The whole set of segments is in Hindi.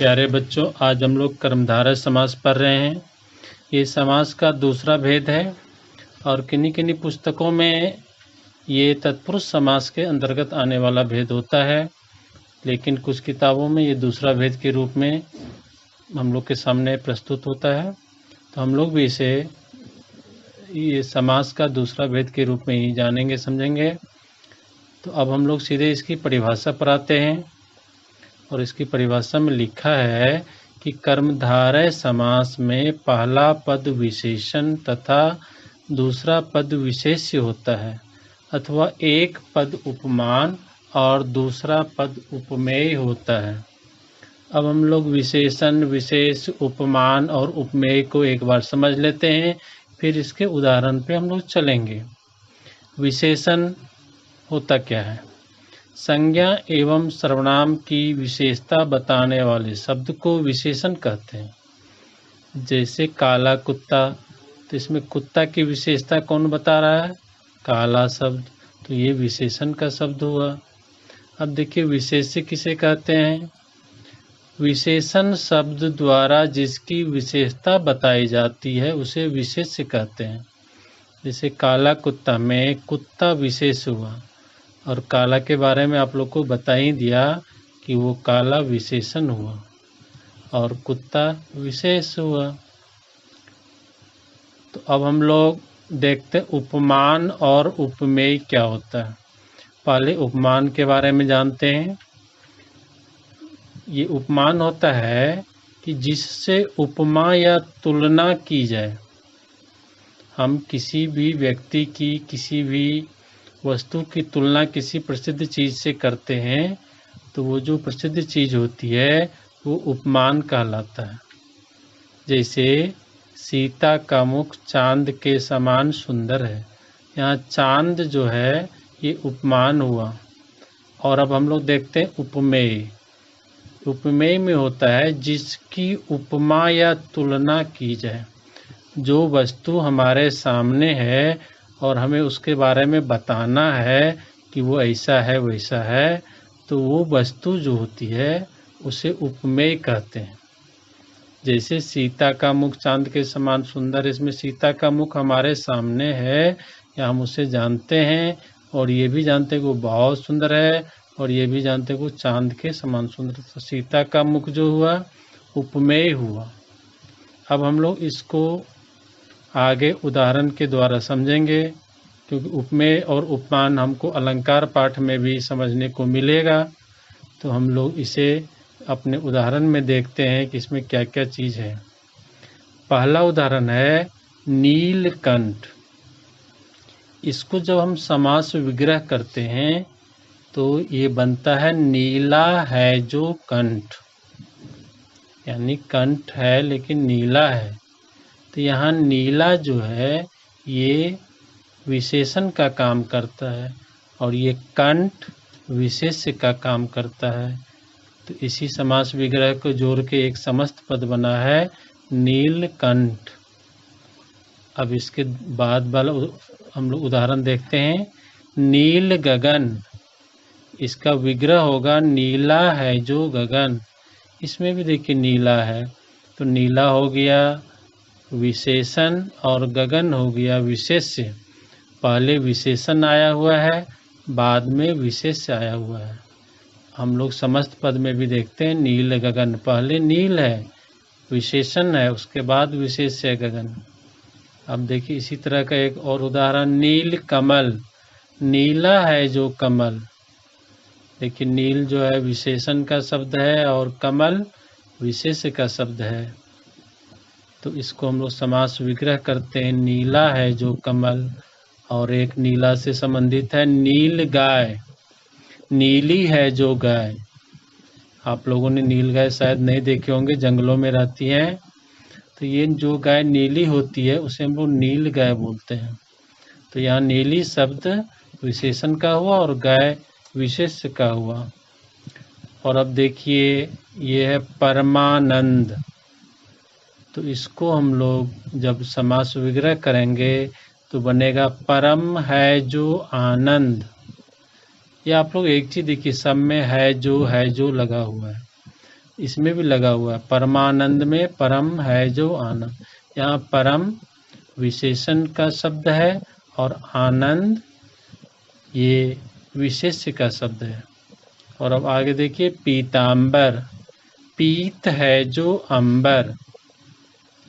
प्यारे बच्चों, आज हम लोग कर्मधारय समास पढ़ रहे हैं। ये समास का दूसरा भेद है और किन्हीं किन्हीं पुस्तकों में ये तत्पुरुष समास के अंतर्गत आने वाला भेद होता है, लेकिन कुछ किताबों में ये दूसरा भेद के रूप में हम लोग के सामने प्रस्तुत होता है। तो हम लोग भी इसे ये समास का दूसरा भेद के रूप में ही जानेंगे, समझेंगे। तो अब हम लोग सीधे इसकी परिभाषा पर आते हैं और इसकी परिभाषा में लिखा है कि कर्मधारय समास में पहला पद विशेषण तथा दूसरा पद विशेष्य होता है, अथवा एक पद उपमान और दूसरा पद उपमेय होता है। अब हम लोग विशेषण, विशेष, उपमान और उपमेय को एक बार समझ लेते हैं, फिर इसके उदाहरण पे हम लोग चलेंगे। विशेषण होता क्या है? संज्ञा एवं सर्वनाम की विशेषता बताने वाले शब्द को विशेषण कहते हैं। जैसे काला कुत्ता, तो इसमें कुत्ता की विशेषता कौन बता रहा है? काला शब्द, तो ये विशेषण का शब्द हुआ। अब देखिए विशेष्य किसे कहते हैं? विशेषण शब्द द्वारा जिसकी विशेषता बताई जाती है उसे विशेष्य कहते हैं। जैसे काला कुत्ता में कुत्ता विशेष हुआ, और काला के बारे में आप लोग को बता ही दिया कि वो काला विशेषण हुआ और कुत्ता विशेष हुआ। तो अब हम लोग देखते हैं उपमान और उपमेय क्या होता है। पहले उपमान के बारे में जानते हैं। ये उपमान होता है कि जिससे उपमा या तुलना की जाए। हम किसी भी व्यक्ति की, किसी भी वस्तु की तुलना किसी प्रसिद्ध चीज़ से करते हैं, तो वो जो प्रसिद्ध चीज़ होती है वो उपमान कहलाता है। जैसे सीता का मुख चांद के समान सुंदर है, यहाँ चांद जो है ये उपमान हुआ। और अब हम लोग देखते हैं उपमेय। उपमेय में होता है जिसकी उपमा या तुलना की जाए। जो वस्तु हमारे सामने है और हमें उसके बारे में बताना है कि वो ऐसा है वैसा है, तो वो वस्तु जो होती है उसे उपमेय कहते हैं। जैसे सीता का मुख चांद के समान सुंदर, इसमें सीता का मुख हमारे सामने है या हम उसे जानते हैं और ये भी जानते हैं कि वो बहुत सुंदर है, और ये भी जानते हैं कि वो चांद के समान सुंदर। तो सीता का मुख जो हुआ उपमेय हुआ। अब हम लोग इसको आगे उदाहरण के द्वारा समझेंगे, क्योंकि उपमेय और उपमान हमको अलंकार पाठ में भी समझने को मिलेगा। तो हम लोग इसे अपने उदाहरण में देखते हैं कि इसमें क्या क्या चीज़ है। पहला उदाहरण है नीलकंठ। इसको जब हम समास विग्रह करते हैं तो ये बनता है नीला है जो कंठ, यानी कंठ है लेकिन नीला है। तो यहाँ नीला जो है ये विशेषण का काम करता है और ये कंठ विशेष्य का काम करता है। तो इसी समास विग्रह को जोड़ के एक समस्त पद बना है नीलकंठ। अब इसके बाद वाला हम लोग उदाहरण देखते हैं। नील गगन, इसका विग्रह होगा नीला है जो गगन। इसमें भी देखिए नीला है, तो नीला हो गया विशेषण और गगन हो गया विशेष्य। पहले विशेषण आया हुआ है, बाद में विशेष्य आया हुआ है। हम लोग समस्त पद में भी देखते हैं नील गगन, पहले नील है विशेषण है, उसके बाद विशेष्य है गगन। अब देखिए इसी तरह का एक और उदाहरण नील कमल। नीला है जो कमल, देखिए नील जो है विशेषण का शब्द है और कमल विशेष्य का शब्द है। तो इसको हम लोग समास विग्रह करते हैं नीला है जो कमल। और एक नीला से संबंधित है नील गाय। नीली है जो गाय। आप लोगों ने नील गाय शायद नहीं देखे होंगे, जंगलों में रहती हैं। तो ये जो गाय नीली होती है उसे हम लोग नील गाय बोलते हैं। तो यहाँ नीली शब्द विशेषण का हुआ और गाय विशेष्य का हुआ। और अब देखिए ये है परमानंद। तो इसको हम लोग जब समास विग्रह करेंगे तो बनेगा परम है जो आनंद। ये आप लोग एक चीज़ देखिए, सब में है जो लगा हुआ है। इसमें भी लगा हुआ है। परमानंद में परम है जो आनंद, यहाँ परम विशेषण का शब्द है और आनंद ये विशेष्य का शब्द है। और अब आगे देखिए, पीतांबर, पीत है जो अंबर,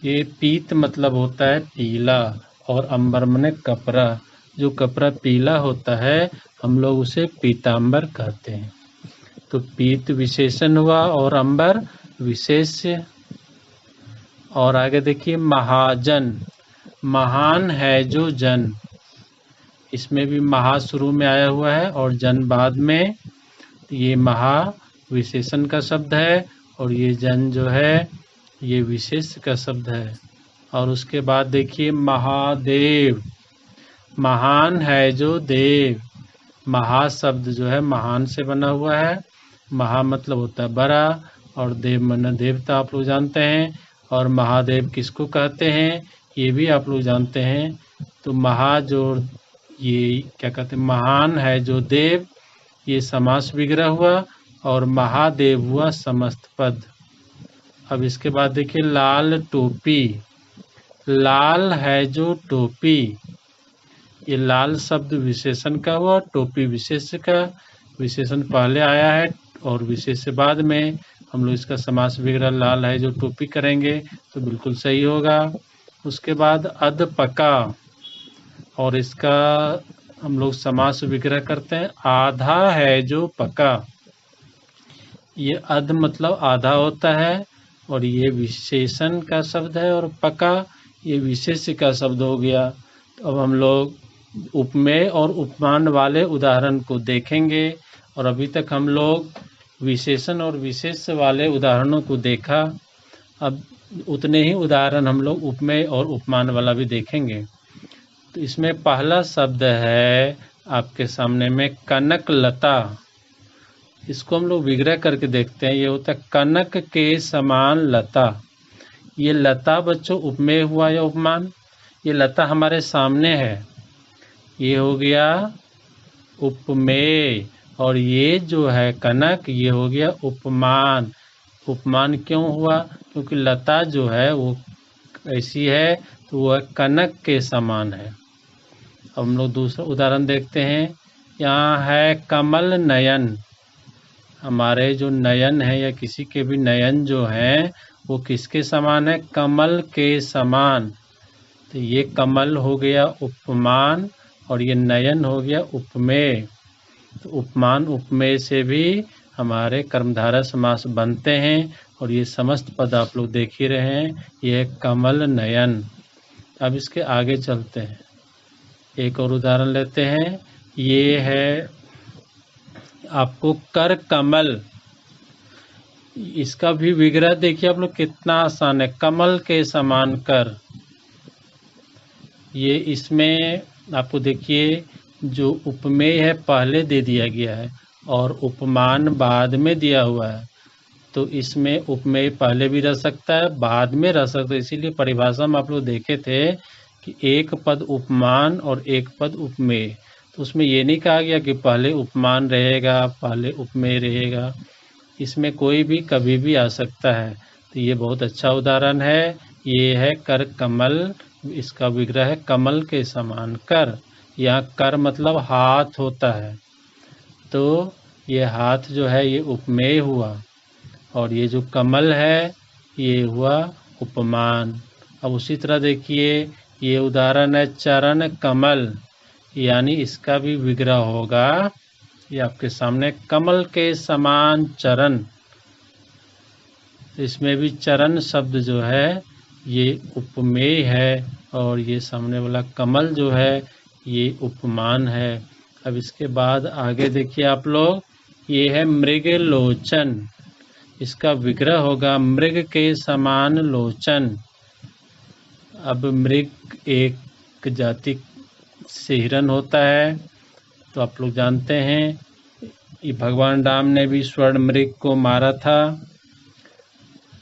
ये पीत मतलब होता है पीला, और अंबर माने कपड़ा, जो कपड़ा पीला होता है हम लोग उसे पीतांबर कहते हैं। तो पीत विशेषण हुआ और अंबर विशेष्य। और आगे देखिए, महाजन, महान है जो जन, इसमें भी महा शुरू में आया हुआ है और जन बाद में। ये महा विशेषण का शब्द है और ये जन जो है ये विशेष का शब्द है। और उसके बाद देखिए, महादेव, महान है जो देव, महा शब्द जो है महान से बना हुआ है। महा मतलब होता है बड़ा और देव मन देवता, आप लोग जानते हैं। और महादेव किसको कहते हैं ये भी आप लोग जानते हैं। तो महा जो ये क्या कहते हैं, महान है जो देव, ये समास विग्रह हुआ और महादेव हुआ समस्त पद। अब इसके बाद देखिए, लाल टोपी, लाल है जो टोपी, ये लाल शब्द विशेषण का हुआ, टोपी विशेष का। विशेषण पहले आया है और विशेष बाद में। हम लोग इसका समास विग्रह लाल है जो टोपी करेंगे तो बिल्कुल सही होगा। उसके बाद अधपका, और इसका हम लोग समास विग्रह करते हैं, आधा है जो पका, ये अध मतलब आधा होता है और ये विशेषण का शब्द है और पका ये विशेष्य का शब्द हो गया। तो अब हम लोग उपमेय और उपमान वाले उदाहरण को देखेंगे। और अभी तक हम लोग विशेषण और विशेष्य वाले उदाहरणों को देखा, अब उतने ही उदाहरण हम लोग उपमेय और उपमान वाला भी देखेंगे। तो इसमें पहला शब्द है आपके सामने में कनक लता, इसको हम लोग विग्रह करके देखते हैं। ये होता है कनक के समान लता, ये लता बच्चों उपमेय हुआ या उपमान? ये लता हमारे सामने है, ये हो गया उपमेय, और ये जो है कनक ये हो गया उपमान। उपमान क्यों हुआ? क्योंकि लता जो है वो ऐसी है तो वह कनक के समान है। अब हम लोग दूसरा उदाहरण देखते हैं। यहाँ है कमल नयन, हमारे जो नयन है या किसी के भी नयन जो हैं वो किसके समान है? कमल के समान। तो ये कमल हो गया उपमान और ये नयन हो गया उपमेय। तो उपमान उपमेय से भी हमारे कर्मधारय समास बनते हैं और ये समस्त पद आप लोग देख ही रहे हैं। ये है कमल नयन। अब इसके आगे चलते हैं, एक और उदाहरण लेते हैं। ये है आपको कर कमल, इसका भी विग्रह देखिए आप लोग कितना आसान है, कमल के समान कर। ये इसमें आपको देखिए जो उपमेय है पहले दे दिया गया है और उपमान बाद में दिया हुआ है। तो इसमें उपमेय पहले भी रह सकता है बाद में रह सकता है, इसीलिए परिभाषा में आप लोग देखे थे कि एक पद उपमान और एक पद उपमेय। तो उसमें ये नहीं कहा गया कि पहले उपमान रहेगा पहले उपमेय रहेगा, इसमें कोई भी कभी भी आ सकता है। तो ये बहुत अच्छा उदाहरण है। ये है कर कमल, इसका विग्रह है कमल के समान कर। यहाँ कर मतलब हाथ होता है, तो ये हाथ जो है ये उपमेय हुआ और ये जो कमल है ये हुआ उपमान। अब उसी तरह देखिए ये उदाहरण है चरण कमल, यानी इसका भी विग्रह होगा, ये आपके सामने कमल के समान चरण। इसमें भी चरण शब्द जो है ये उपमेय है और ये सामने वाला कमल जो है ये उपमान है। अब इसके बाद आगे देखिए आप लोग, ये है मृग लोचन, इसका विग्रह होगा मृग के समान लोचन। अब मृग एक जाति से हिरण होता है, तो आप लोग जानते हैं ये भगवान राम ने भी स्वर्ण मृग को मारा था,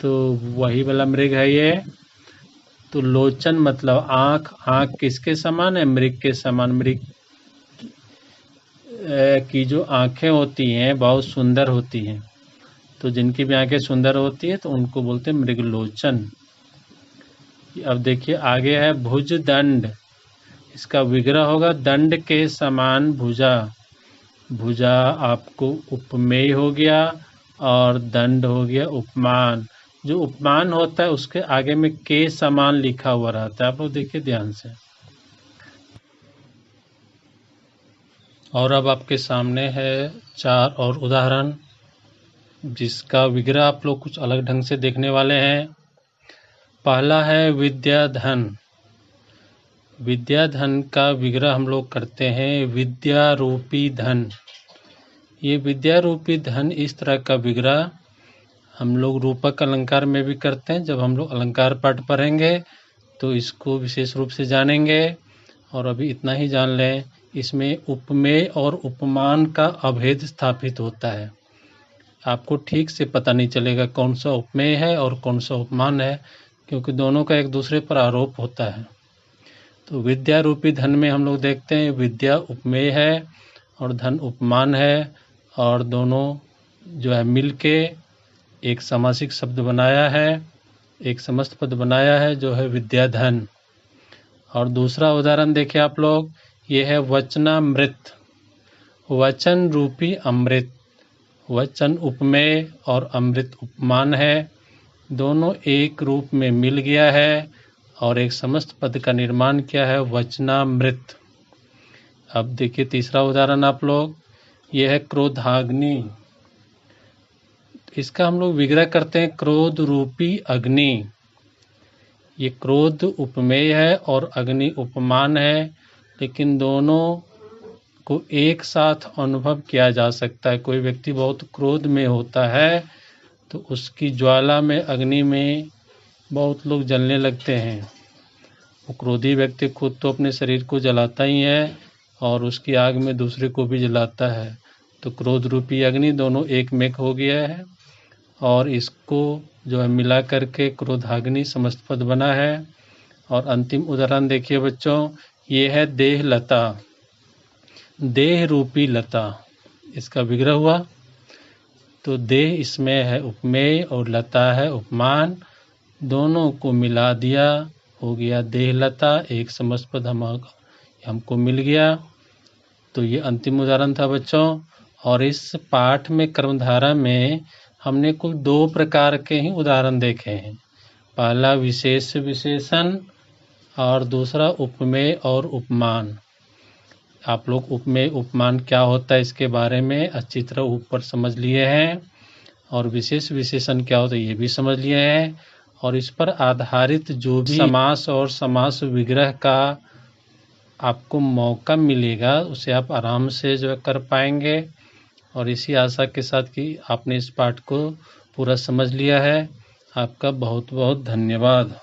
तो वही वाला मृग है ये। तो लोचन मतलब आँख, आँख किसके समान है? मृग के समान। मृग की जो आँखें होती हैं बहुत सुंदर होती हैं, तो जिनकी भी आंखें सुंदर होती है तो उनको बोलते हैं मृगलोचन। अब देखिए आगे है भुज दंड। इसका विग्रह होगा दंड के समान भुजा। भुजा आपको उपमेय हो गया और दंड हो गया उपमान। जो उपमान होता है उसके आगे में के समान लिखा हुआ रहता है, आप लोग देखिए ध्यान से। और अब आपके सामने है 4 और उदाहरण, जिसका विग्रह आप लोग कुछ अलग ढंग से देखने वाले हैं। पहला है विद्याधन। विद्याधन का विग्रह हम लोग करते हैं विद्या रूपी धन। ये विद्या रूपी धन इस तरह का विग्रह हम लोग रूपक अलंकार में भी करते हैं। जब हम लोग अलंकार पाठ पढ़ेंगे तो इसको विशेष रूप से जानेंगे। और अभी इतना ही जान लें, इसमें उपमेय और उपमान का अभेद स्थापित होता है। आपको ठीक से पता नहीं चलेगा कौन सा उपमेय है और कौन सा उपमान है, क्योंकि दोनों का एक दूसरे पर आरोप होता है। तो विद्या रूपी धन में हम लोग देखते हैं विद्या उपमेय है और धन उपमान है, और दोनों जो है मिलके एक समासिक शब्द बनाया है, एक समस्त पद बनाया है जो है विद्याधन। और दूसरा उदाहरण देखिए आप लोग, ये है वचनामृत। वचन रूपी अमृत। वचन उपमेय और अमृत उपमान है, दोनों एक रूप में मिल गया है और एक समस्त पद का निर्माण किया है वचनामृत। अब देखिए तीसरा उदाहरण आप लोग, यह है क्रोधाग्नि। इसका हम लोग विग्रह करते हैं क्रोध रूपी अग्नि। ये क्रोध उपमेय है और अग्नि उपमान है, लेकिन दोनों को एक साथ अनुभव किया जा सकता है। कोई व्यक्ति बहुत क्रोध में होता है तो उसकी ज्वाला में, अग्नि में बहुत लोग जलने लगते हैं। वो क्रोधी व्यक्ति खुद तो अपने शरीर को जलाता ही है और उसकी आग में दूसरे को भी जलाता है। तो क्रोध रूपी अग्नि दोनों एक में हो गया है और इसको जो है मिला करके क्रोधाग्नि समस्त पद बना है। और अंतिम उदाहरण देखिए बच्चों, ये है देह लता। देह रूपी लता, इसका विग्रह हुआ तो देह इसमें है उपमेय और लता है उपमान, दोनों को मिला दिया हो गया देह लता, एक समस्त पद हमको मिल गया। तो ये अंतिम उदाहरण था बच्चों। और इस पाठ में कर्मधारा में हमने कुल 2 प्रकार के ही उदाहरण देखे हैं। पहला विशेष विशेषण और दूसरा उपमेय और उपमान। आप लोग उपमेय उपमान क्या होता है इसके बारे में अच्छी तरह ऊपर समझ लिए हैं, और विशेष विशेषण क्या होता है ये भी समझ लिए हैं। और इस पर आधारित जो भी समास और समास विग्रह का आपको मौका मिलेगा उसे आप आराम से जो कर पाएंगे। और इसी आशा के साथ कि आपने इस पाठ को पूरा समझ लिया है। आपका बहुत बहुत धन्यवाद।